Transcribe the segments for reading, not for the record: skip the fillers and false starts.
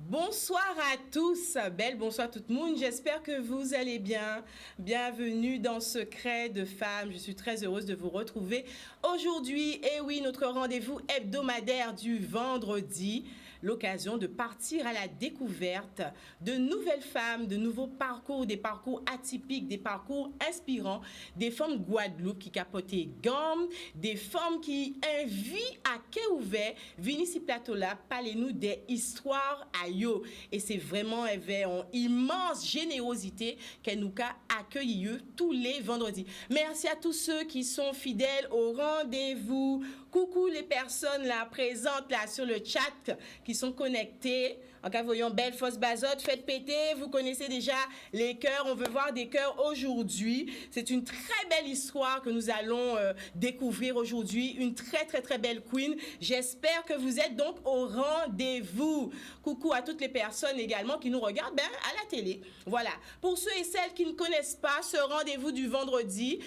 Bonsoir à tous, belle bonsoir tout le monde, j'espère que vous allez bien. Bienvenue dans Secret de Femmes, je suis très heureuse de vous retrouver aujourd'hui. Et oui, notre rendez-vous hebdomadaire du vendredi, l'occasion de partir à la découverte de nouvelles femmes, de nouveaux parcours, des parcours atypiques, des parcours inspirants, des femmes Guadeloupe qui capotaient gomme, des femmes qui invitent à quai ouvert, venez ici plateau là, parlez-nous des histoires à yo. Et c'est vraiment avec une immense générosité qu'elle nous a accueilli tous les vendredis. Merci à tous ceux qui sont fidèles au rendez-vous. Coucou les personnes là présentes là sur le chat qui sont connectées. En cas voyons belle fausse bazotte, faites péter. Vous connaissez déjà les cœurs. On veut voir des cœurs aujourd'hui. C'est une très belle histoire que nous allons découvrir aujourd'hui. Une très belle queen. J'espère que vous êtes donc au rendez-vous. Coucou à toutes les personnes également qui nous regardent à la télé. Voilà. Pour ceux et celles qui ne connaissent pas ce rendez-vous du vendredi,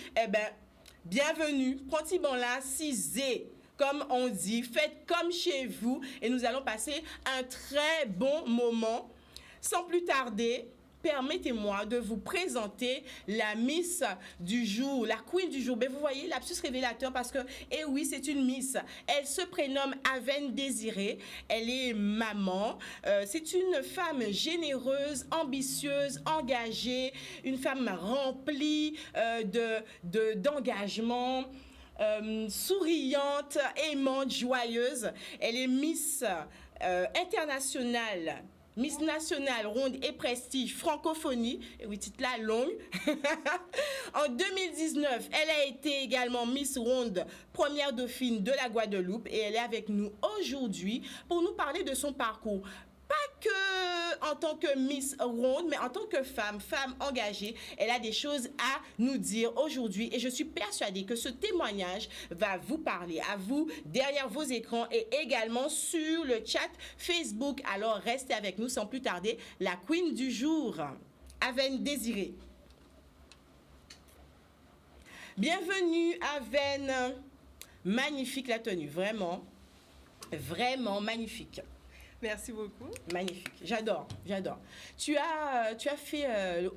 bienvenue. Prenez bon là, 6 comme on dit, faites comme chez vous et nous allons passer un très bon moment. Sans plus tarder, permettez-moi de vous présenter la Miss du jour, la Queen du jour. Mais vous voyez, lapsus révélateur parce que, eh oui, c'est une Miss. Elle se prénomme Aven Désiré. Elle est maman. C'est une femme généreuse, ambitieuse, engagée, une femme remplie d'engagement. Souriante, aimante, joyeuse. Elle est Miss internationale, Miss nationale, ronde et prestige, francophonie. Et oui, titre là longue. En 2019, elle a été également Miss Ronde, première dauphine de la Guadeloupe. Et elle est avec nous aujourd'hui pour nous parler de son parcours. Pas que en tant que Miss Ronde, mais en tant que femme engagée, elle a des choses à nous dire aujourd'hui et je suis persuadée que ce témoignage va vous parler à vous derrière vos écrans et également sur le chat Facebook. Alors restez avec nous sans plus tarder, la Queen du jour, Aven Désiré. Bienvenue Aven, magnifique la tenue, vraiment magnifique. Merci beaucoup. Magnifique, j'adore. Tu as fait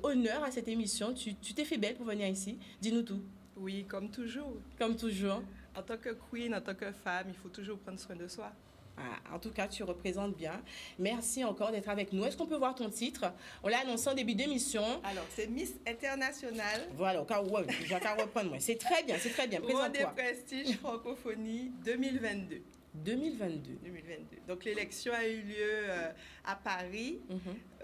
honneur à cette émission, tu t'es fait belle pour venir ici, dis-nous tout. Oui, comme toujours. Comme toujours. En tant que queen, en tant que femme, il faut toujours prendre soin de soi. En tout cas, tu représentes bien. Merci encore d'être avec nous. Est-ce qu'on peut voir ton titre? On l'a annoncé en début d'émission. Alors, c'est Miss Internationale. Voilà, au cas où, je vais reprendre moi. C'est très bien. Présente-toi. Ronde et prestige francophonie 2022. 2022. Donc, l'élection a eu lieu à Paris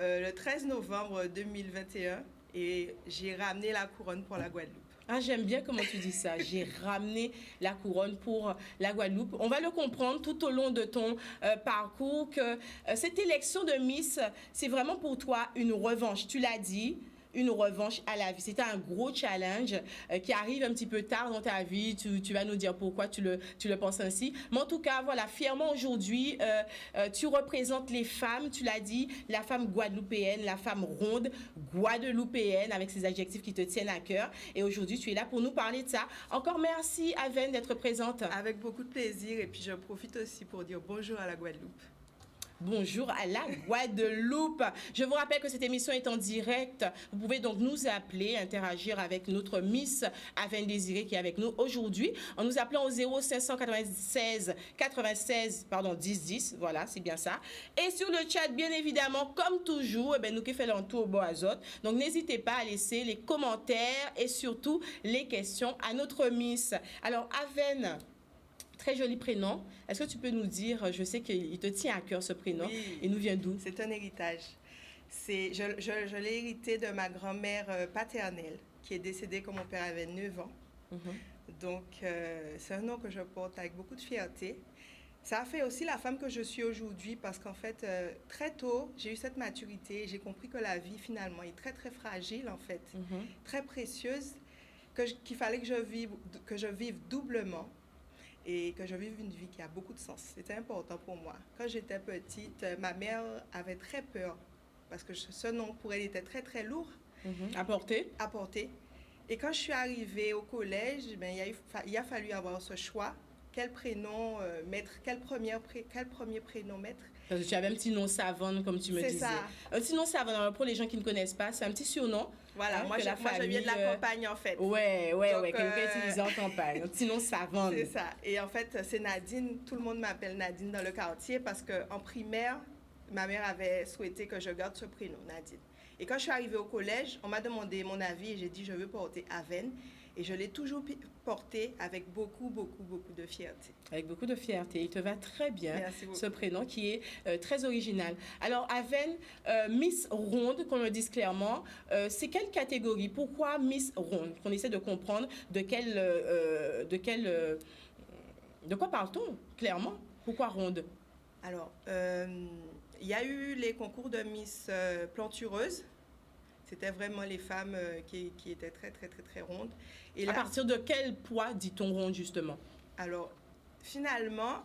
le 13 novembre 2021 et j'ai ramené la couronne pour la Guadeloupe. Ah, j'aime bien comment tu dis ça. J'ai ramené la couronne pour la Guadeloupe. On va le comprendre tout au long de ton parcours que cette élection de Miss, c'est vraiment pour toi une revanche. Tu l'as dit. Une revanche à la vie. C'était un gros challenge qui arrive un petit peu tard dans ta vie. Tu vas nous dire pourquoi tu le penses ainsi. Mais en tout cas, voilà, fièrement aujourd'hui, tu représentes les femmes, tu l'as dit, la femme guadeloupéenne, la femme ronde guadeloupéenne avec ces adjectifs qui te tiennent à cœur. Et aujourd'hui, tu es là pour nous parler de ça. Encore merci, Aven, d'être présente. Avec beaucoup de plaisir. Et puis, je profite aussi pour dire bonjour à la Guadeloupe. Bonjour à la Guadeloupe. Je vous rappelle que cette émission est en direct. Vous pouvez donc nous appeler, interagir avec notre Miss Aven Désiré qui est avec nous aujourd'hui en nous appelant au 0596 10 10. Voilà, c'est bien ça. Et sur le chat, bien évidemment, comme toujours, nous qui faisons l'entour au beau azote. Donc, n'hésitez pas à laisser les commentaires et surtout les questions à notre Miss. Alors, Aven, très joli prénom. Est-ce que tu peux nous dire, je sais qu'il te tient à cœur ce prénom, oui, il nous vient d'où? C'est un héritage. Je l'ai hérité de ma grand-mère paternelle qui est décédée quand mon père avait 9 ans. Donc, c'est un nom que je porte avec beaucoup de fierté. Ça a fait aussi la femme que je suis aujourd'hui parce qu'en fait, très tôt, j'ai eu cette maturité. J'ai compris que la vie, finalement, est très fragile, en fait, très précieuse, qu'il fallait que je vive doublement. Et que je vive une vie qui a beaucoup de sens. C'était important pour moi. Quand j'étais petite, ma mère avait très peur parce que ce nom pour elle était très lourd. À porter. Et quand je suis arrivée au collège, il a fallu avoir ce choix quel prénom mettre, quel premier prénom mettre. Parce que tu avais un petit nom Savonne, comme tu me disais. C'est ça. Un petit nom Savonne, alors pour les gens qui ne connaissent pas, c'est un petit surnom. Voilà, moi, je viens de la campagne, en fait. Ouais, quelqu'un utilisé en campagne. Un petit nom Savonne. C'est ça. Et en fait, c'est Nadine. Tout le monde m'appelle Nadine dans le quartier parce qu'en primaire, ma mère avait souhaité que je garde ce prénom, Nadine. Et quand je suis arrivée au collège, on m'a demandé mon avis et j'ai dit je veux porter Aven. Et je l'ai toujours porté avec beaucoup de fierté. Avec beaucoup de fierté. Il te va très bien, ce prénom qui est très original. Alors, Aven, Miss Ronde, qu'on le dise clairement, c'est quelle catégorie? Pourquoi Miss Ronde? Qu'on essaie de comprendre de quoi parle-t-on, clairement? Pourquoi Ronde? Alors, il y a eu les concours de Miss Plantureuse. C'était vraiment les femmes qui étaient très rondes. Et à partir de quel poids dit-on ronde, justement? Alors, finalement,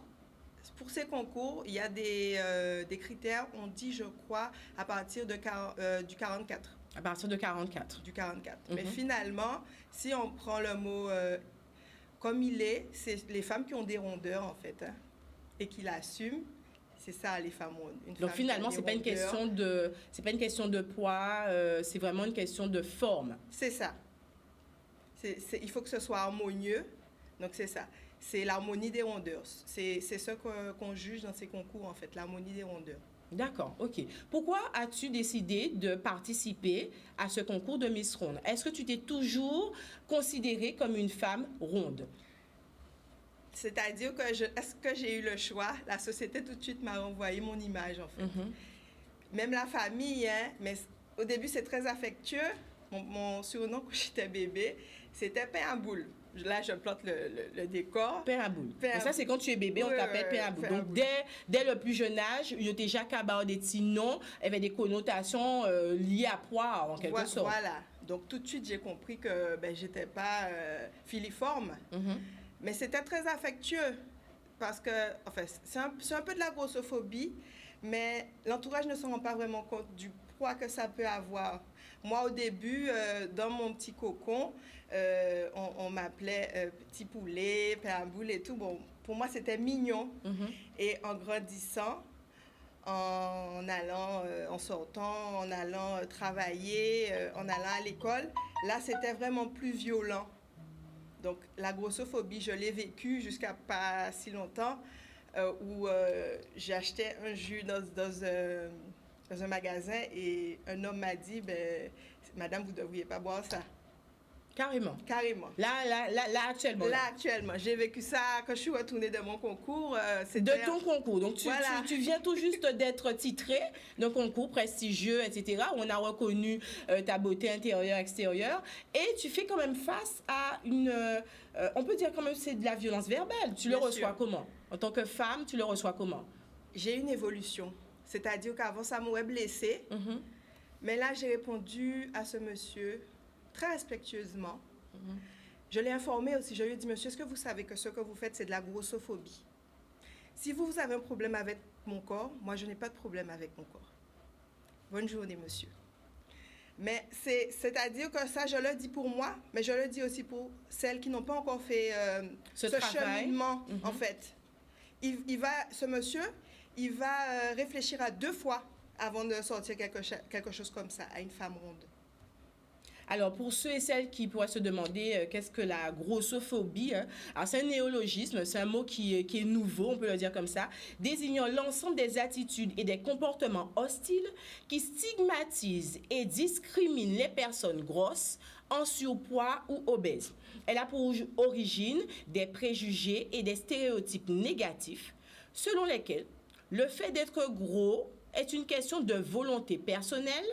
pour ces concours, il y a des critères, on dit, je crois, à partir du 44. À partir de 44. Du 44. Mais finalement, si on prend le mot comme il est, c'est les femmes qui ont des rondeurs, en fait, hein, et qui l'assument. C'est ça, les femmes rondes. Donc finalement, c'est pas une question de poids, c'est vraiment une question de forme. C'est ça. Il faut que ce soit harmonieux. Donc c'est ça. C'est l'harmonie des rondeurs. C'est ce qu'on juge dans ces concours, en fait, l'harmonie des rondeurs. D'accord, ok. Pourquoi as-tu décidé de participer à ce concours de Miss Ronde? Est-ce que tu t'es toujours considérée comme une femme ronde? C'est-à-dire que est-ce que j'ai eu le choix? La société tout de suite m'a renvoyé mon image, en fait. Même la famille, hein, mais au début, c'est très affectueux. Mon surnom quand j'étais bébé, c'était pain à boule. Là, je plante le décor. Pain à boule. Donc ça, c'est quand tu es bébé, on t'appelle pain à boule. Donc, dès le plus jeune âge, il y a déjà qu'à des petits noms, avec des connotations liées à poids, en quelque sorte. Voilà. Donc, tout de suite, j'ai compris que je n'étais pas filiforme. Mais c'était très affectueux parce que, enfin, c'est un peu de la grossophobie, mais l'entourage ne se rend pas vraiment compte du poids que ça peut avoir. Moi, au début, dans mon petit cocon, on m'appelait petit poulet, pain à boule et tout. Bon, pour moi, c'était mignon. Et en grandissant, en sortant, en allant travailler, en allant à l'école, là, c'était vraiment plus violent. Donc, la grossophobie, je l'ai vécue jusqu'à pas si longtemps, où j'ai acheté un jus dans un magasin et un homme m'a dit, madame, vous ne devriez pas boire ça. Carrément. Carrément. Là, actuellement. Là, actuellement. J'ai vécu ça quand je suis retournée de mon concours. De ton concours. Donc, tu viens tout juste d'être titrée d'un concours prestigieux, etc., où on a reconnu ta beauté intérieure, extérieure. Et tu fais quand même face à on peut dire quand même c'est de la violence verbale. Tu le reçois comment? En tant que femme, tu le reçois comment? J'ai une évolution. C'est-à-dire qu'avant, ça m'aurait blessée. Mais là, j'ai répondu à ce monsieur très respectueusement. Je l'ai informé aussi. Je lui ai dit, monsieur, est-ce que vous savez que ce que vous faites, c'est de la grossophobie? Si vous avez un problème avec mon corps, moi, je n'ai pas de problème avec mon corps. Bonne journée, monsieur. Mais c'est-à-dire que ça, je le dis pour moi, mais je le dis aussi pour celles qui n'ont pas encore fait ce cheminement, en fait. Ce monsieur, il va réfléchir à 2 fois avant de sortir quelque chose comme ça à une femme ronde. Alors, pour ceux et celles qui pourraient se demander qu'est-ce que la grossophobie, alors c'est un néologisme, c'est un mot qui est nouveau, on peut le dire comme ça, désignant l'ensemble des attitudes et des comportements hostiles qui stigmatisent et discriminent les personnes grosses, en surpoids ou obèses. Elle a pour origine des préjugés et des stéréotypes négatifs selon lesquels le fait d'être gros est une question de volonté personnelle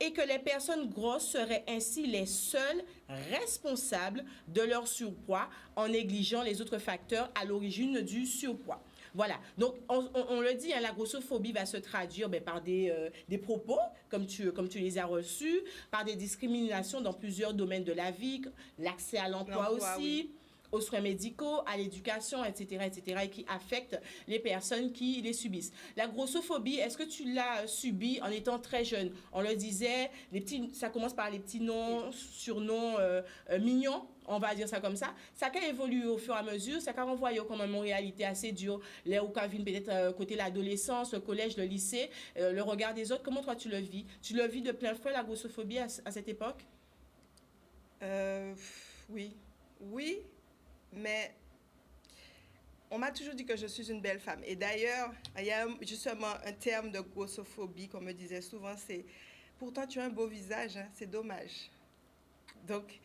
et que les personnes grosses seraient ainsi les seules responsables de leur surpoids en négligeant les autres facteurs à l'origine du surpoids. Voilà, donc on le dit, hein, la grossophobie va se traduire par des propos, comme tu les as reçus, par des discriminations dans plusieurs domaines de la vie, l'accès à l'emploi aussi, oui, aux soins médicaux, à l'éducation, etc., et qui affectent les personnes qui les subissent. La grossophobie, est-ce que tu l'as subie en étant très jeune? On le disait, ça commence par les petits noms, surnoms mignons. on va dire ça comme ça. Ça a évolué au fur et à mesure, ça a renvoyé comme une réalité assez dure, là où vient peut-être côté l'adolescence, le collège, le lycée, le regard des autres. Comment toi tu le vis? Tu le vis de plein fouet, la grossophobie à cette époque? Oui. Oui, mais on m'a toujours dit que je suis une belle femme. Et d'ailleurs, il y a justement un terme de grossophobie qu'on me disait souvent, c'est « Pourtant, tu as un beau visage, hein, c'est dommage. » Donc,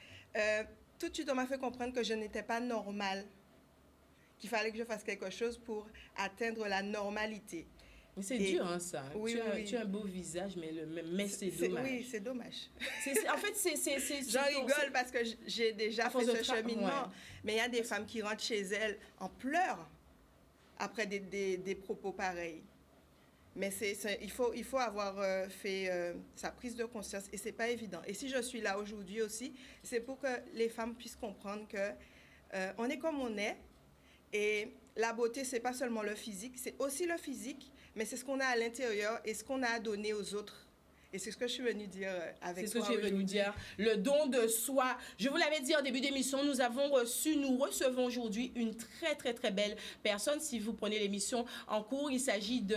tout de suite, on m'a fait comprendre que je n'étais pas normale, qu'il fallait que je fasse quelque chose pour atteindre la normalité. Mais c'est dur, hein, ça. Oui, tu as un beau visage, mais c'est dommage. Oui, c'est dommage. En fait, c'est J'en rigole parce que j'ai déjà fait ce cheminement. Ouais. Mais il y a des femmes qui rentrent chez elles en pleurs après des propos pareils. Mais il faut avoir fait sa prise de conscience et c'est pas évident. Et si je suis là aujourd'hui aussi, c'est pour que les femmes puissent comprendre que on est comme on est et la beauté, c'est pas seulement le physique, c'est aussi le physique, mais c'est ce qu'on a à l'intérieur et ce qu'on a à donner aux autres. Et c'est ce que je suis venue dire avec toi. C'est ce que je suis venue dire. Le don de soi. Je vous l'avais dit en début d'émission, nous recevons aujourd'hui une très, très, très belle personne. Si vous prenez l'émission en cours, il s'agit de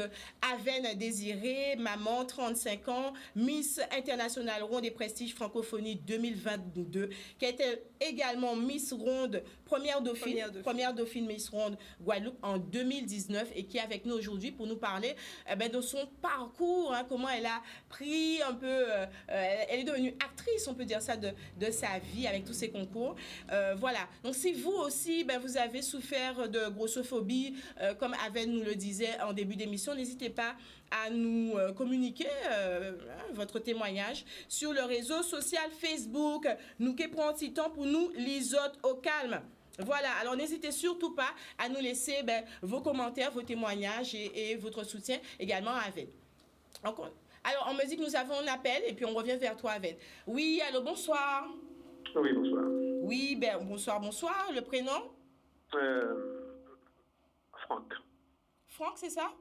Aven Désiré, maman, 35 ans, Miss Internationale Ronde et Prestige Francophonie 2022, qui a été également Miss Ronde, première dauphine Miss Ronde Guadeloupe en 2019 et qui est avec nous aujourd'hui pour nous parler de son parcours, hein, comment elle a pris un peu, elle est devenue actrice, on peut dire ça, de sa vie avec tous ses concours. Voilà. Donc, si vous aussi, vous avez souffert de grossophobie, comme Aven nous le disait en début d'émission, n'hésitez pas à nous communiquer votre témoignage sur le réseau social Facebook. Nous qui prenons un petit temps pour nous, l'isote au calme. Voilà, alors n'hésitez surtout pas à nous laisser vos commentaires, vos témoignages et votre soutien également à Aven. Alors, on me dit que nous avons un appel et puis on revient vers toi, Aven. Oui, allô, bonsoir. Oui, bonsoir. Oui, bonsoir. Le prénom? Franck. Franck, c'est ça?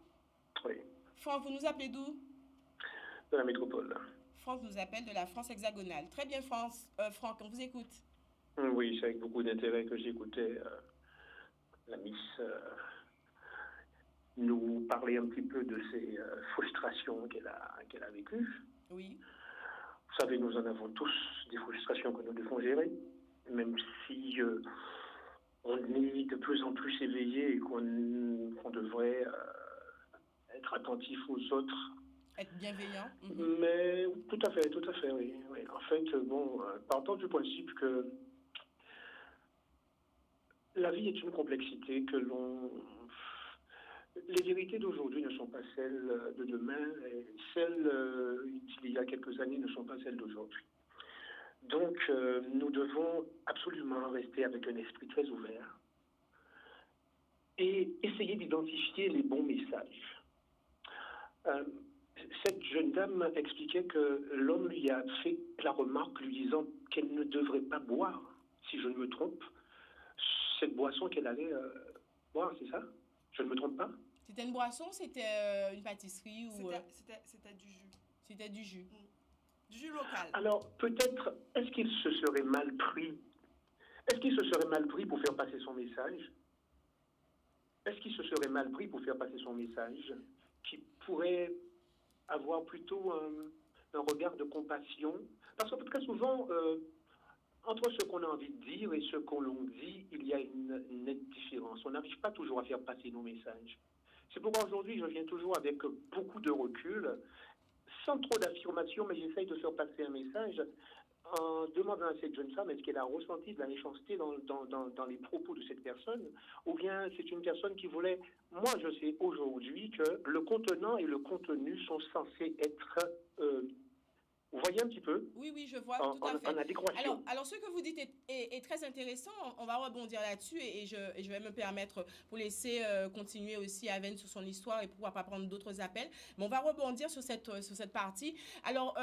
Oui. Franck, vous nous appelez d'où? De la métropole. Franck nous appelle de la France hexagonale. Très bien, Franck, on vous écoute. Oui, c'est avec beaucoup d'intérêt que j'écoutais la Miss nous parler un petit peu de ces frustrations qu'elle a vécues. Oui. Vous savez, nous en avons tous des frustrations que nous devons gérer, même si on est de plus en plus éveillé et qu'on devrait être attentif aux autres. Être bienveillant. Mais tout à fait, oui. En fait, partant du principe que la vie est une complexité les vérités d'aujourd'hui ne sont pas celles de demain, et celles d'il y a quelques années ne sont pas celles d'aujourd'hui. Donc, nous devons absolument rester avec un esprit très ouvert et essayer d'identifier les bons messages. Cette jeune dame expliquait que l'homme lui a fait la remarque lui disant qu'elle ne devrait pas boire, si je ne me trompe, cette boisson qu'elle allait boire, c'est ça? Je ne me trompe pas? C'était une boisson, c'était une pâtisserie ou... C'était du jus. C'était du jus. Du jus local. Alors, peut-être, est-ce qu'il se serait mal pris? Est-ce qu'il se serait mal pris pour faire passer son message? Est-ce qu'il se serait mal pris pour faire passer son message qui pourrait avoir plutôt un regard de compassion? Parce que très souvent, entre ce qu'on a envie de dire et ce qu'on dit, il y a une nette différence. On n'arrive pas toujours à faire passer nos messages. C'est pourquoi aujourd'hui, je viens toujours avec beaucoup de recul, sans trop d'affirmation, mais j'essaye de faire passer un message en demandant à cette jeune femme est-ce qu'elle a ressenti de la méchanceté dans les propos de cette personne, ou bien c'est une personne qui voulait... Moi, je sais aujourd'hui que le contenant et le contenu sont censés être... vous voyez un petit peu? Oui, je vois, tout à fait. En adéquation. Alors, ce que vous dites est très intéressant. On va rebondir là-dessus et je vais me permettre, pour laisser continuer aussi Aven sur son histoire et pourquoi pas prendre d'autres appels. Mais on va rebondir sur cette partie. Alors,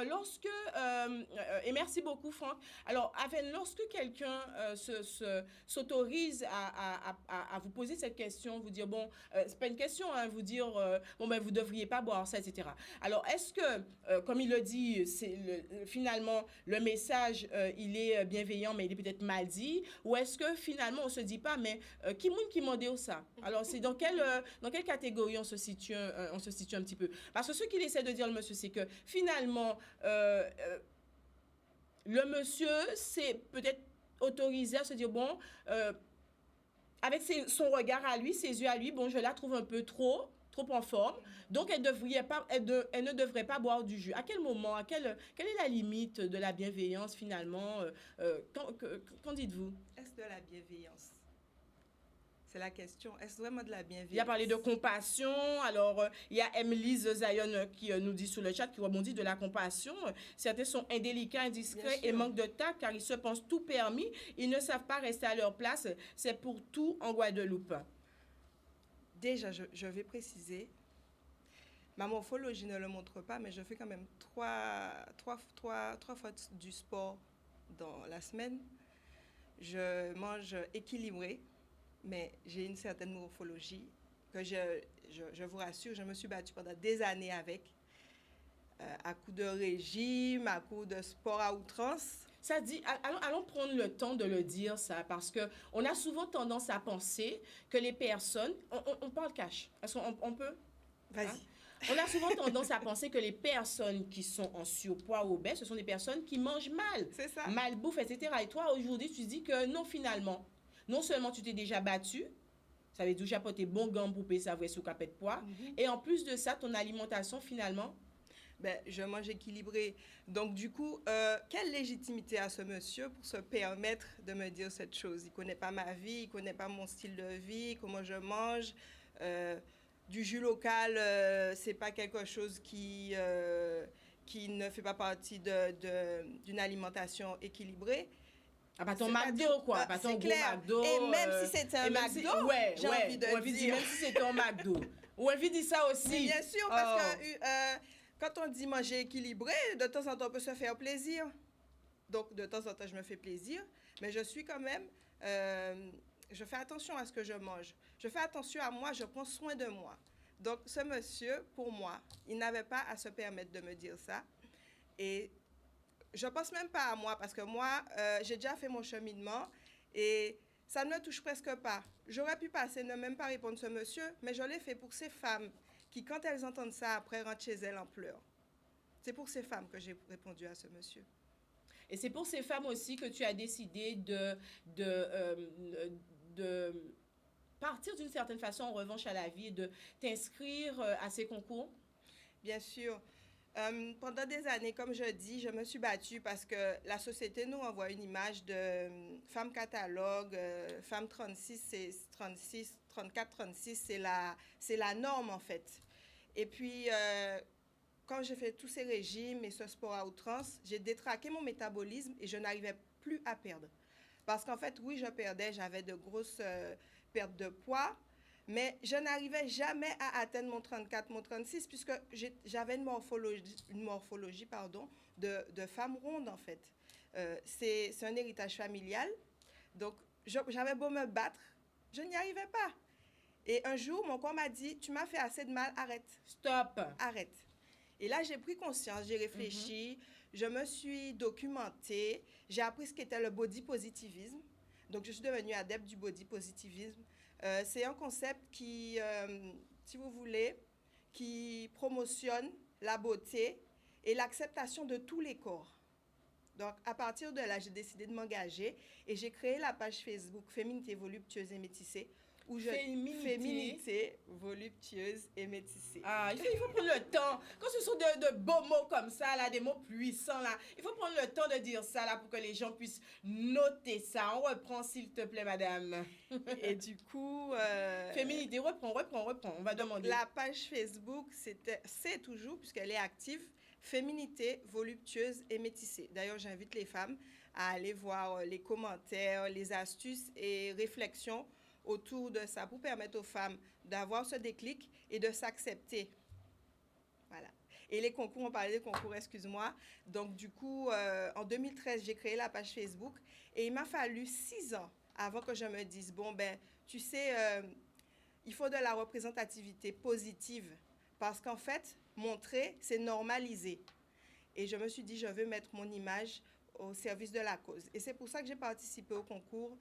et merci beaucoup, Franck. Alors, Aven, lorsque quelqu'un s'autorise à vous poser cette question, vous dire, c'est pas une question, hein, vous dire, vous devriez pas boire ça, etc. Alors, est-ce que, comme il le dit, finalement, le message, il est bienveillant, mais il est peut-être mal dit? Ou est-ce que finalement, on ne se dit pas, mais qui moun qui m'a dit ça? Alors, c'est dans quelle catégorie on se situe un petit peu? Parce que ce qu'il essaie de dire, le monsieur, c'est que finalement, le monsieur, c'est peut-être autorisé à se dire, bon, avec son regard à lui, ses yeux à lui, bon, je la trouve un peu trop en forme, donc elle ne devrait pas boire du jus. À quel moment, quelle est la limite de la bienveillance finalement? Qu'en dites-vous? Est-ce de la bienveillance? C'est la question. Est-ce vraiment de la bienveillance? Il a parlé de compassion. Alors, il y a Emily Zayon qui nous dit sur le chat, qui rebondit de la compassion. Certains sont indélicats, indiscrets et manquent de tact car ils se pensent tout permis. Ils ne savent pas rester à leur place. C'est pour tout en Guadeloupe. Déjà, je vais préciser, ma morphologie ne le montre pas, mais je fais quand même trois fois du sport dans la semaine. Je mange équilibré, mais j'ai une certaine morphologie que je vous rassure, je me suis battue pendant des années avec, à coup de régime, à coup de sport à outrance. Ça dit, allons prendre le temps de le dire, ça, parce qu'on a souvent tendance à penser que les personnes... On parle cash. Est-ce qu'on peut? Vas-y. Hein? On a souvent tendance à penser que les personnes qui sont en surpoids ou obèses, ce sont des personnes qui mangent mal. C'est ça. Mal bouffe, etc. Et toi, aujourd'hui, tu te dis que non, finalement, non seulement tu t'es déjà battu, ça veut dire déjà porter bon gant pour payer sa vraie sous capet de poids, et en plus de ça, ton alimentation, finalement... Ben, je mange équilibré. Donc, du coup, quelle légitimité a ce monsieur pour se permettre de me dire cette chose? Il ne connaît pas ma vie, il ne connaît pas mon style de vie, comment je mange. Du jus local, ce n'est pas quelque chose qui ne fait pas partie d'une alimentation équilibrée. Ah, pas ton McDo, quoi. Pas ton gros McDo. Et même si c'était un McDo, j'ai envie de dire. Même si c'était un McDo. Ou envie de dire ça aussi. Mais bien sûr, parce que... quand on dit manger équilibré, de temps en temps, on peut se faire plaisir. Donc, de temps en temps, je me fais plaisir. Mais je suis quand même... je fais attention à ce que je mange. Je fais attention à moi, je prends soin de moi. Donc, ce monsieur, pour moi, il n'avait pas à se permettre de me dire ça. Et je ne pense même pas à moi, parce que moi, j'ai déjà fait mon cheminement et ça ne me touche presque pas. J'aurais pu passer, ne même pas répondre à ce monsieur, mais je l'ai fait pour ces femmes qui, quand elles entendent ça, après, rentrent chez elles en pleurs. C'est pour ces femmes que j'ai répondu à ce monsieur. Et c'est pour ces femmes aussi que tu as décidé de partir d'une certaine façon en revanche à la vie et de t'inscrire à ces concours? Bien sûr. Pendant des années, comme je dis, je me suis battue parce que la société nous envoie une image de femme catalogue, femme 34, 36, c'est la norme en fait. Et puis, quand j'ai fait tous ces régimes et ce sport à outrance, j'ai détraqué mon métabolisme et je n'arrivais plus à perdre. Parce qu'en fait, oui, je perdais, j'avais de grosses pertes de poids, mais je n'arrivais jamais à atteindre mon 34, mon 36, puisque j'avais une morphologie de femme ronde, en fait. C'est un héritage familial. Donc, j'avais beau me battre, je n'y arrivais pas. Et un jour, mon corps m'a dit, tu m'as fait assez de mal, arrête. Stop. Arrête. Et là, j'ai pris conscience, j'ai réfléchi, je me suis documentée, j'ai appris ce qu'était le body positivisme. Donc, je suis devenue adepte du body positivisme. C'est un concept qui, si vous voulez, qui promotionne la beauté et l'acceptation de tous les corps. Donc, à partir de là, j'ai décidé de m'engager et j'ai créé la page Facebook Féminité voluptueuse et métissée. Féminité voluptueuse et métissée. Ah, il faut prendre le temps. Quand ce sont de beaux mots comme ça, là, des mots puissants, là, il faut prendre le temps de dire ça, là, pour que les gens puissent noter ça. On reprend, s'il te plaît, madame. Et du coup... Féminité, reprends. On va demander. La page Facebook, c'est toujours, puisqu'elle est active, Féminité voluptueuse et métissée. D'ailleurs, j'invite les femmes à aller voir les commentaires, les astuces et réflexions autour de ça pour permettre aux femmes d'avoir ce déclic et de s'accepter. Voilà. Et les concours, on parlait des concours, excuse-moi. Donc, du coup, en 2013, j'ai créé la page Facebook et il m'a fallu 6 ans avant que je me dise, bon, ben, tu sais, il faut de la représentativité positive parce qu'en fait, montrer, c'est normaliser. Et je me suis dit, je veux mettre mon image au service de la cause. Et c'est pour ça que j'ai participé au concours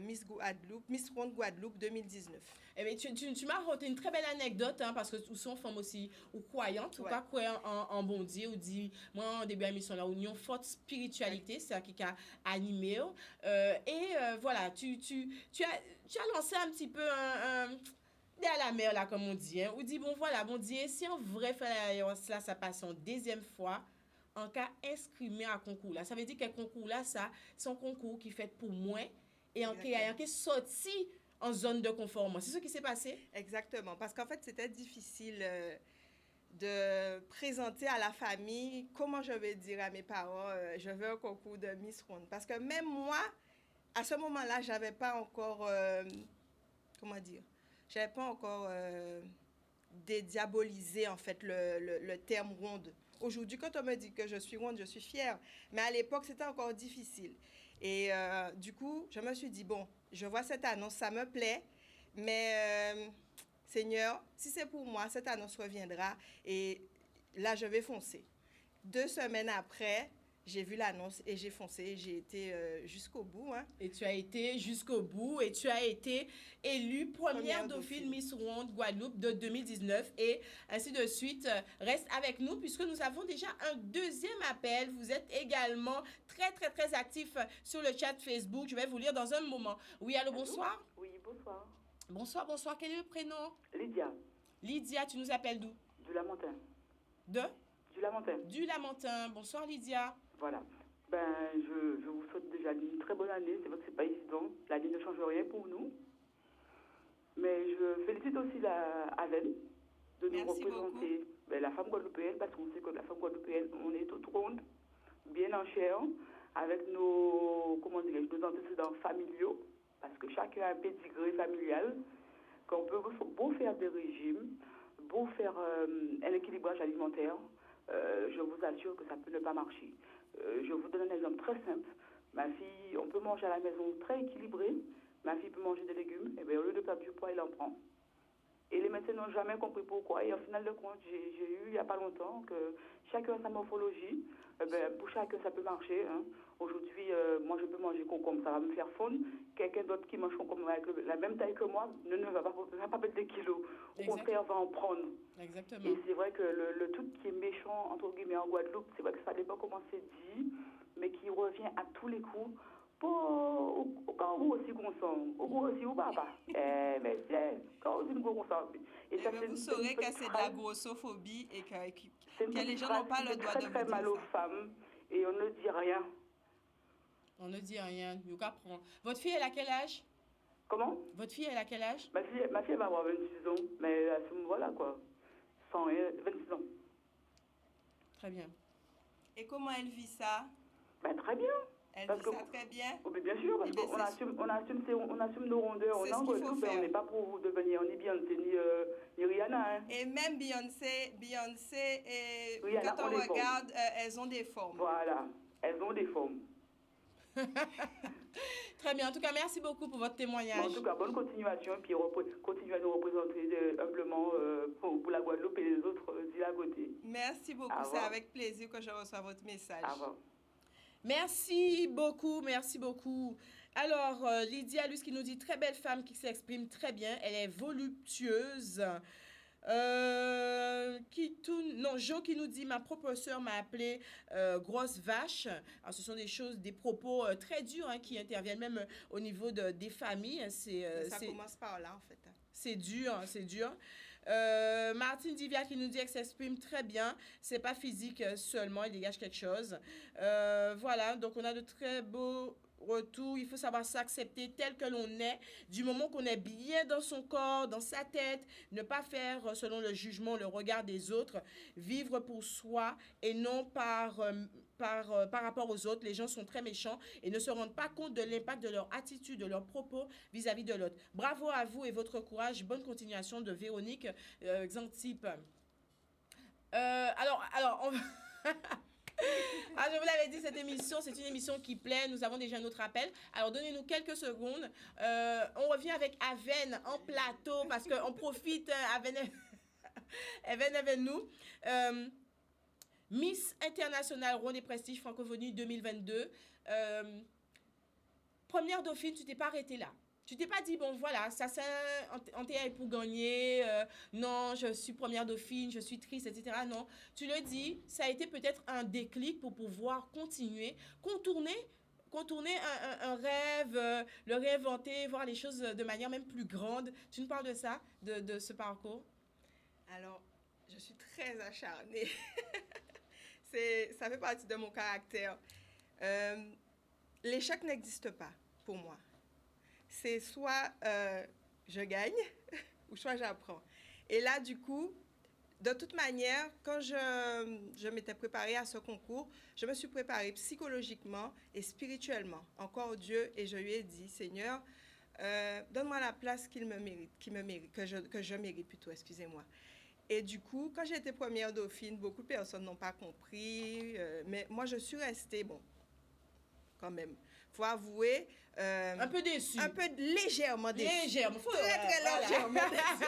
Miss Ronde Guadeloupe 2019. Eh bien, tu m'as raconté une très belle anecdote, hein, parce que nous sommes femmes aussi, ou croyantes, ou pas croyantes en bon Dieu, ou dit, moi, en début de la mission, là, où une forte spiritualité, c'est ça qui a animé. Voilà, tu as lancé un petit peu un à la mer, là, comme on dit, hein, ou dit, bon, voilà, bon Dieu, si on vrai fait là, ça passe en deuxième fois, en cas inscrit à concours là. Ça veut dire que concours là, ça, c'est un concours qui fait pour moi, et en qui est sorti en zone de conformance. C'est ce qui s'est passé? Exactement, parce qu'en fait, c'était difficile de présenter à la famille comment je vais dire à mes parents, je veux un concours de Miss Ronde. Parce que même moi, à ce moment-là, j'avais pas encore, j'avais pas encore dédiabolisé, en fait, le terme ronde. Aujourd'hui, quand on me dit que je suis ronde, je suis fière. Mais à l'époque, c'était encore difficile. Et du coup, je me suis dit, bon, je vois cette annonce, ça me plaît, mais Seigneur, si c'est pour moi, cette annonce reviendra et là, je vais foncer. 2 semaines après, j'ai vu l'annonce et j'ai foncé. J'ai été jusqu'au bout. Hein. Et tu as été jusqu'au bout et tu as été élue première dauphine Miss Ronde Guadeloupe de 2019 et ainsi de suite. Reste avec nous puisque nous avons déjà un deuxième appel. Vous êtes également très, très, très actifs sur le chat Facebook. Je vais vous lire dans un moment. Oui, allô, bonsoir. Oui, bonsoir. Bonsoir, bonsoir. Quel est le prénom? Lydia. Lydia, tu nous appelles d'où? Du Lamentin. De? Du Lamentin. Du Lamentin. Bonsoir, Lydia. Voilà. Je vous souhaite déjà une très bonne année. C'est vrai que c'est pas évident. L'année ne change rien pour nous. Mais je félicite aussi la Aven de nous représenter la femme guadeloupéenne, parce qu'on sait que la femme guadeloupéenne, on est toute ronde, bien en chair, avec nos antécédents familiaux, parce que chacun a un pédigré familial, qu'on peut beau faire des régimes, beau faire un équilibrage alimentaire, je vous assure que ça peut ne pas marcher. Je vous donne un exemple très simple. Ma fille, on peut manger à la maison très équilibré. Ma fille peut manger des légumes. Et bien, au lieu de perdre du poids, elle en prend. Et les médecins n'ont jamais compris pourquoi. Et au final de compte, j'ai eu il n'y a pas longtemps que chacun a sa morphologie. Pour chacun, ça peut marcher. Hein. Aujourd'hui, moi, je peux manger concombre, ça va me faire fondre. Quelqu'un d'autre qui mange concombre avec la même taille que moi ne va pas perdre des kilos. Au contraire, va en prendre. Exactement. Et c'est vrai que le truc qui est méchant, entre guillemets, en Guadeloupe, c'est vrai que ça dépend comment c'est dit, mais qui revient à tous les coups. Au vous aussi consent, au vous aussi ou papa. Mais c'est quand aussi nous consent. Et ça, vous saurez que c'est de la grossophobie et que les gens n'ont pas le droit de vous dire ça. Très mal aux femmes et on ne dit rien. On ne dit rien, nous qu'apprendre. Votre fille, elle a quel âge? Comment? Votre fille, elle a quel âge? Ma fille va avoir 26 ans, mais à ce moment-là, quoi. 26 ans. Très bien. Et comment elle vit ça? Très bien. Elle vit ça très bien? Oh, bien sûr, parce qu'on assume nos rondeurs. On est en Guadeloupe, on n'est pas pour devenir ni Beyoncé, ni Rihanna. Hein. Et même Beyoncé et Rihanna, quand on regarde, elles ont des formes. Voilà, elles ont des formes. Très bien. En tout cas, merci beaucoup pour votre témoignage. En tout cas, bonne continuation. Puis continuez à nous représenter humblement pour la Guadeloupe et les autres îles à côté. Merci beaucoup. C'est avec plaisir que je reçois votre message. Au revoir. Merci beaucoup, merci beaucoup. Alors, Lydia Luce qui nous dit très belle femme qui s'exprime très bien. Elle est voluptueuse. Jo qui nous dit ma propre sœur m'a appelé grosse vache. Alors, ce sont des choses, des propos très durs hein, qui interviennent même au niveau des familles. Ça commence par là en fait. C'est dur, c'est dur. Martine Divia qui nous dit qu'elle s'exprime très bien. C'est pas physique seulement, il dégage quelque chose. Voilà, donc on a de très beaux retours. Il faut savoir s'accepter tel que l'on est. Du moment qu'on est bien dans son corps, dans sa tête, ne pas faire selon le jugement, le regard des autres. Vivre pour soi et non par rapport aux autres. Les gens sont très méchants et ne se rendent pas compte de l'impact de leur attitude, de leurs propos vis-à-vis de l'autre. Bravo à vous et votre courage. Bonne continuation de Véronique Xantip. Alors, on va... je vous l'avais dit, cette émission, c'est une émission qui plaît. Nous avons déjà notre appel. Alors, donnez-nous quelques secondes. On revient avec Aven en plateau parce qu'on profite. Aven avec nous. Miss Internationale Rhône et Prestige Francophonie 2022. Première dauphine, tu t'es pas arrêtée là. Tu t'es pas dit, bon voilà, ça c'est un théâtre pour gagner, non, je suis première dauphine, je suis triste, etc. Non, tu le dis, ça a été peut-être un déclic pour pouvoir continuer, contourner un rêve, le réinventer, voir les choses de manière même plus grande. Tu nous parles de ça, de ce parcours? Alors, je suis très acharnée. Ça fait partie de mon caractère. L'échec n'existe pas pour moi. C'est soit je gagne ou soit j'apprends. Et là, du coup, de toute manière, quand je m'étais préparée à ce concours, je me suis préparée psychologiquement et spirituellement, encore Dieu, et je lui ai dit, Seigneur, donne-moi la place que je mérite plutôt, excusez-moi. Et du coup, quand j'ai été première dauphine, beaucoup de personnes n'ont pas compris, mais moi, je suis restée, bon, quand même, il faut avouer... un peu déçu. Un peu légèrement déçu. Légèrement. Très légèrement déçu.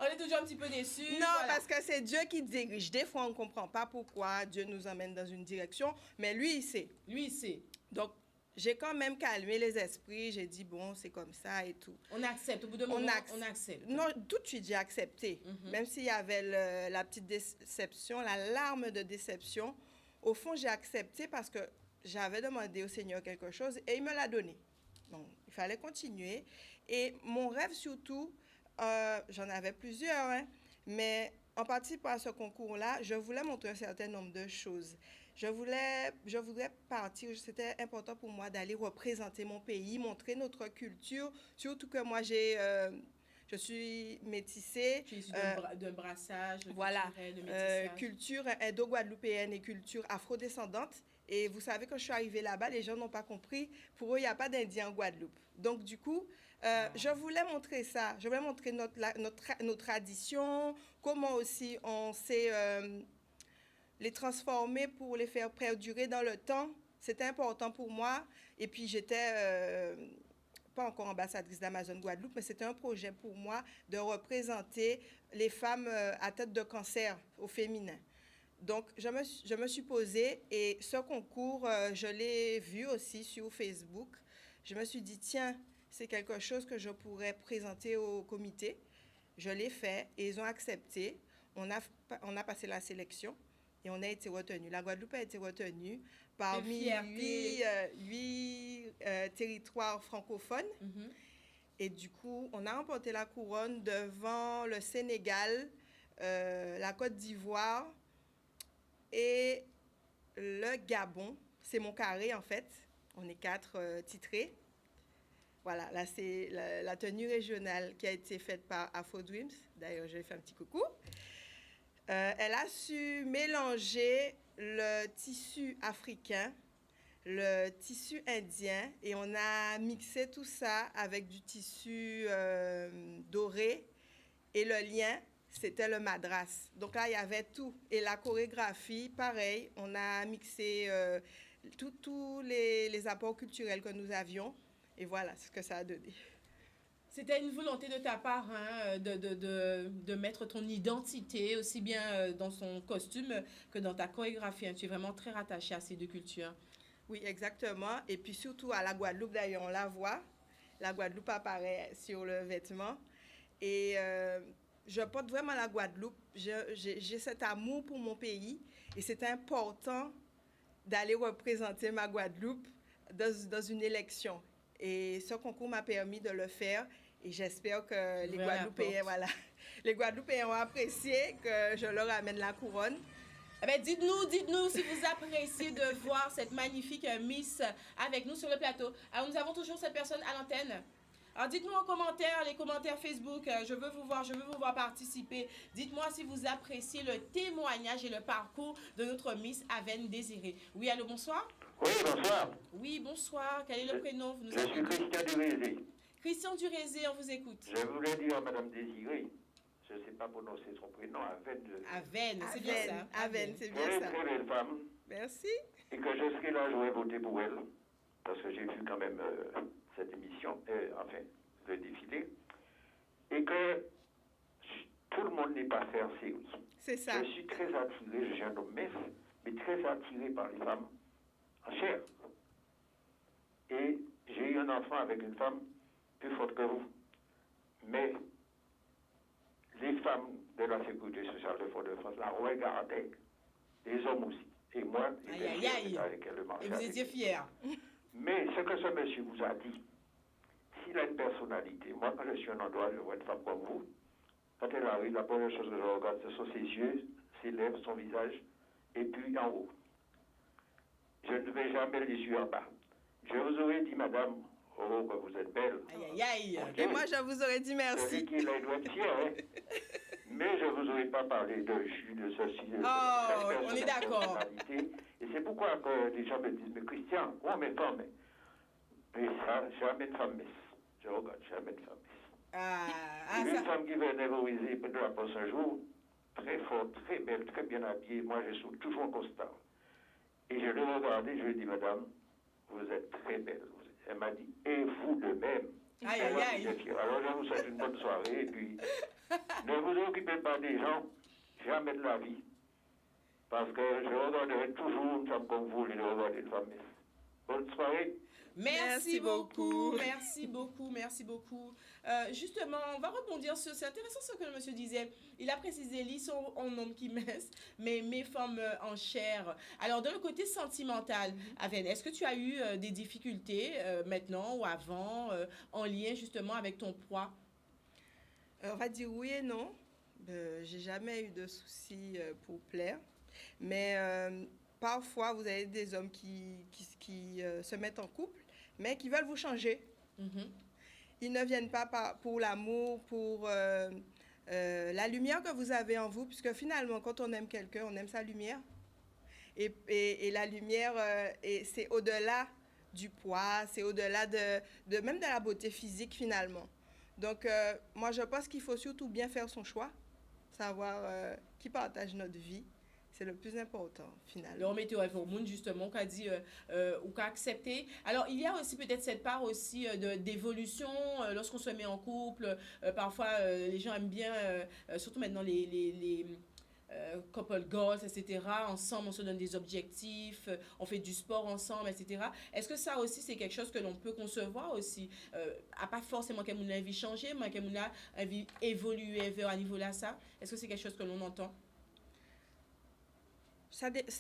On est toujours un petit peu déçus. Non, voilà. Parce que c'est Dieu qui dirige. Des fois, on ne comprend pas pourquoi Dieu nous emmène dans une direction, mais lui, il sait. Lui, il sait. Donc, j'ai quand même calmé les esprits. J'ai dit, bon, c'est comme ça et tout. On accepte. Au bout d'un moment, on accepte. Non, tout de suite, j'ai accepté. Même s'il y avait la petite déception, la larme de déception, au fond, j'ai accepté parce que j'avais demandé au Seigneur quelque chose et il me l'a donné. Bon, il fallait continuer. Et mon rêve surtout, j'en avais plusieurs, hein, mais en participant à ce concours-là, je voulais montrer un certain nombre de choses. Je voudrais partir, c'était important pour moi d'aller représenter mon pays, montrer notre culture, surtout que moi je suis métissée. Tu es issue d'un brassage voilà, culturel, de métissage. Culture indo-guadeloupéenne et culture afrodescendante. Et vous savez, quand je suis arrivée là-bas, les gens n'ont pas compris. Pour eux, il n'y a pas d'Indiens en Guadeloupe. Donc, du coup, je voulais montrer ça. Je voulais montrer nos traditions, comment aussi on sait les transformer pour les faire perdurer dans le temps. C'était important pour moi. Et puis, j'étais pas encore ambassadrice d'Amazon Guadeloupe, mais c'était un projet pour moi de représenter les femmes à tête de cancer au féminin. Donc, je me suis posée et ce concours, je l'ai vu aussi sur Facebook. Je me suis dit, tiens, c'est quelque chose que je pourrais présenter au comité. Je l'ai fait et ils ont accepté. On a passé la sélection et on a été retenus. La Guadeloupe a été retenue parmi 8 territoires francophones. Et du coup, on a remporté la couronne devant le Sénégal, la Côte d'Ivoire, et le Gabon. C'est mon carré, en fait. On est 4 titrés. Voilà, là, c'est la tenue régionale qui a été faite par Afro Dreams. D'ailleurs, je lui fais un petit coucou. Elle a su mélanger le tissu africain, le tissu indien, et on a mixé tout ça avec du tissu doré. Et le lien, c'était le madras. Donc là, il y avait tout. Et la chorégraphie, pareil, on a mixé tous les apports culturels que nous avions. Et voilà ce que ça a donné. C'était une volonté de ta part de mettre ton identité aussi bien dans son costume que dans ta chorégraphie. Tu es vraiment très rattachée à ces deux cultures. Oui, exactement. Et puis surtout à la Guadeloupe, d'ailleurs, on la voit. La Guadeloupe apparaît sur le vêtement. Et je porte vraiment la Guadeloupe. J'ai cet amour pour mon pays. Et c'est important d'aller représenter ma Guadeloupe dans une élection. Et ce concours m'a permis de le faire. Et j'espère que les Guadeloupéens ont apprécié que je leur amène la couronne. Eh bien, dites-nous si vous appréciez de voir cette magnifique Miss avec nous sur le plateau. Alors, nous avons toujours cette personne à l'antenne. Alors, dites-nous en commentaire, les commentaires Facebook, je veux vous voir participer. Dites-moi si vous appréciez le témoignage et le parcours de notre Miss Avène Désirée. Oui, allô, bonsoir. Oui, bonsoir. Oui, bonsoir. Quel est le prénom? Je suis Christian Durézé. Christian Durézé, on vous écoute. Je voulais dire à Madame Désirée, je ne sais pas prononcer son prénom, Avène, c'est bien ça. Avène, c'est bien ça. Très belle femme. Merci. Et que je serai là, je vais voter pour elle, parce que j'ai vu quand même cette émission, le défilé, et que tout le monde n'est pas fait, oui. C'est ça. Je suis très attiré, je suis un homme mince, mais très attiré par les femmes en chair. Et j'ai eu un enfant avec une femme plus forte que vous. Mais les femmes de la Sécurité sociale de Fort-de-France la regardaient, les hommes aussi. Et moi, Aïe. avec elle, le marché Et vous avec étiez elle. fiers. Mais ce que ce monsieur vous a dit, s'il a une personnalité, moi quand je suis un endroit, je vois une femme comme vous, quand elle arrive, la première chose que je regarde, ce sont ses yeux, ses lèvres, son visage, et puis en haut. Je ne vais jamais les yeux en bas. Je vous aurais dit, madame, oh, que vous êtes belle. Aïe. Et moi, je vous aurais dit Celui merci. qui est là, il doit être fier, hein. Mais je ne vous aurais pas parlé de jus, de ceci, de Oh, on est d'accord. Et c'est pourquoi que les gens me disent, mais Christian, où mes femmes? Mais ça, jamais une femme mince. Je regarde, jamais une femme mince. Une femme qui veut névoriser de la poste un jour, très forte, très belle, très bien habillée, moi je suis toujours constant. Et je l'ai regardée, je lui ai dit, madame, vous êtes très belle. Elle m'a dit, et vous de même. Aïe. Alors je vous souhaite une bonne soirée, et puis ne vous occupez pas des gens, jamais de la vie. Parce que je regarderai toujours une femme comme vous, je regarde une femme mince. Bonne soirée. Merci beaucoup. Justement, on va rebondir sur... C'est intéressant ce que le monsieur disait. Il a précisé, ils sont en homme qui mince, mais mes femmes en chair. Alors, de le côté sentimental, Aven, est-ce que tu as eu des difficultés maintenant ou avant en lien justement avec ton poids? On va dire oui et non. J'ai jamais eu de soucis pour plaire. Mais parfois, vous avez des hommes qui se mettent en couple, mais qui veulent vous changer. Ils ne viennent pas pour l'amour, pour la lumière que vous avez en vous, puisque finalement, quand on aime quelqu'un, on aime sa lumière. Et la lumière, c'est au-delà du poids, c'est au-delà même de la beauté physique, finalement. Donc, moi, je pense qu'il faut surtout bien faire son choix, savoir qui partage notre vie. C'est le plus important, finalement. Le remettre au monde, justement, qu'a dit ou qu'a accepté. Alors, il y a aussi peut-être cette part aussi d'évolution lorsqu'on se met en couple. Parfois, les gens aiment bien, surtout maintenant, les couple goals, etc. Ensemble, on se donne des objectifs, on fait du sport ensemble, etc. Est-ce que ça aussi, c'est quelque chose que l'on peut concevoir aussi? À pas forcément qu'elle a envie de changer, mais qu'elle a envie d'évoluer vers un niveau là, ça? Est-ce que c'est quelque chose que l'on entend?